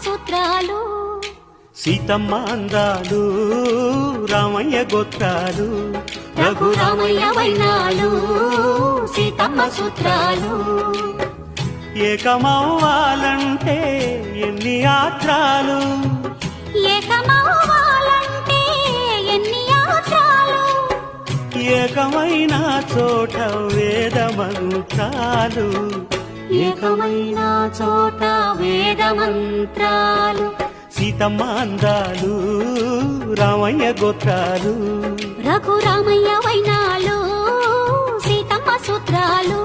సూత్రాలు సీతమ్మ అందాలు రామయ్య గోత్రాలు రఘురామయ్య వైనాలు సీతమ్మ సూత్రాలు ఏకమవ్వాలంటే ఎన్ని యాత్రాలు ఏకమవ్వాలంటే ఎన్ని యాత్రాలు ఏకమైన చోట వేద మంత్రాలు ఏకమైన చోట వేద మంత్రాలు సీతమ్మ అందాలు రామయ్య గోత్రాలు రఘురామయ్య వైనాలు సీతమ్మ సూత్రాలు